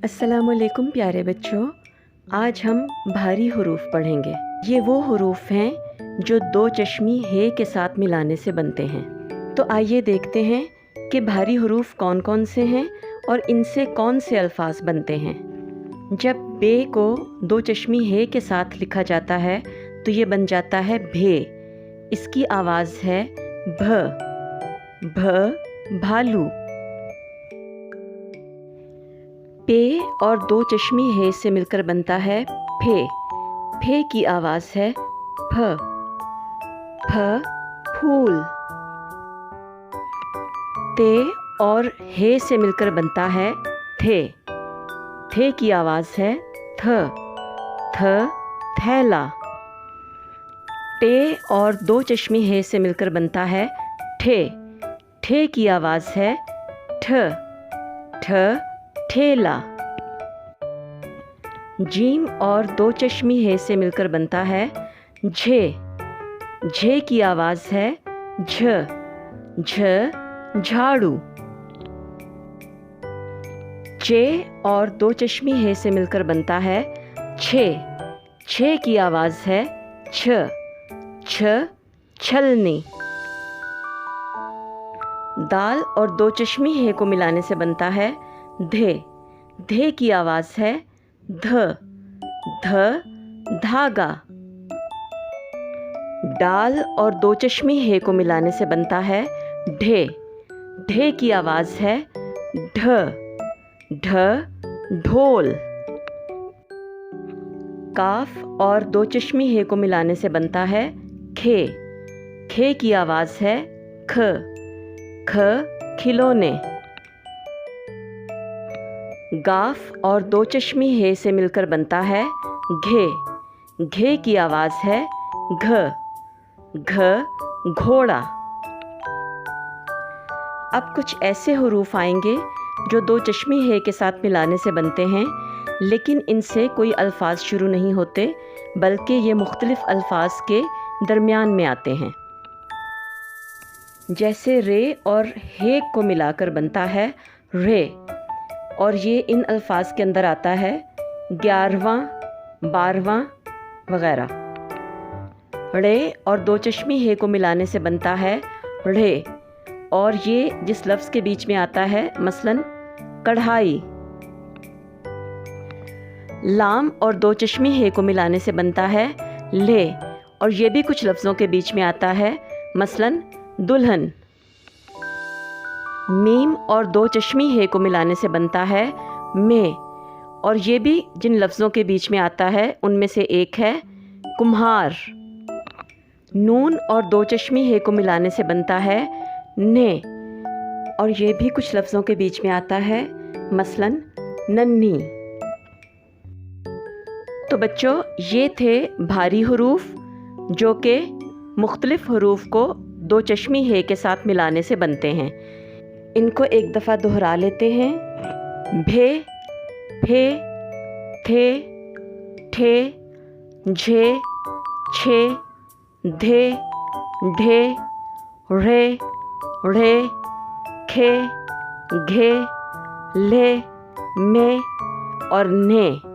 अस्सलामुअलैकुम प्यारे बच्चों, आज हम भारी हरूफ पढ़ेंगे। ये वो हरूफ हैं जो दो चश्मी हे के साथ मिलाने से बनते हैं। तो आइए देखते हैं कि भारी हरूफ कौन कौन से हैं और इनसे कौन से अल्फाज बनते हैं। जब बे को दो चश्मी हे के साथ लिखा जाता है तो ये बन जाता है भे। इसकी आवाज़ है भ। भ भालू। पे और दो चश्मी हे से मिलकर बनता है फे। फे की आवाज़ है फ। फ फूल। ते और हे से मिलकर बनता है थे। थे की आवाज़ है थ। थ थैला। टे और दो चश्मी हे से मिलकर बनता है ठे। ठे की आवाज़ है ठ। ठ ठेला। जीम और दो चश्मी हे से मिलकर बनता है झे। झे की आवाज़ है झ। झ झाड़ू। चे और दो चश्मी हे से मिलकर बनता है छे। छे की आवाज़ है छ। छ छलनी। दाल और दो चश्मी हे को मिलाने से बनता है धे। धे की आवाज़ है ध। ध धागा। डाल और दो चश्मी हे को मिलाने से बनता है ढे। ढे की आवाज़ है ढ। ढ ढोल। काफ और दो चश्मी हे को मिलाने से बनता है खे। खे की आवाज़ है ख। ख खिलौने। गाफ और दो चश्मी हे से मिलकर बनता है घे। घे की आवाज़ है घ। घ घोड़ा। अब कुछ ऐसे हरूफ आएंगे जो दो चश्मी हे के साथ मिलाने से बनते हैं, लेकिन इनसे कोई अल्फाज शुरू नहीं होते, बल्कि ये मुख्तलिफ अल्फाज के दरमियान में आते हैं। जैसे रे और हे को मिलाकर बनता है रे, और ये इन अल्फाज के अंदर आता है 11वां 12वां वगैरह। रे और दो चश्मी हे को मिलाने से बनता है ढ़े, और ये जिस लफ्ज़ के बीच में आता है, मसलन कढ़ाई। लाम और दो चश्मी हे को मिलाने से बनता है ले, और ये भी कुछ लफ्ज़ों के बीच में आता है, मसलन दुल्हन। मीम और दो चश्मी हे को मिलाने से बनता है में, और ये भी जिन लफ्ज़ों के बीच में आता है उनमें से एक है कुम्हार। नून और दो चश्मी हे को मिलाने से बनता है ने, और ये भी कुछ लफ्ज़ों के बीच में आता है, मसलन नन्ही। तो बच्चों, ये थे भारी हरूफ जो कि मुख्तलिफ हरूफ को दो चश्मी हे के साथ मिलाने से बनते हैं। इनको एक दफ़ा दोहरा लेते हैं। भे फे थे ठे झे छे धे ढे रे ढ़े खे घे ले में और ने।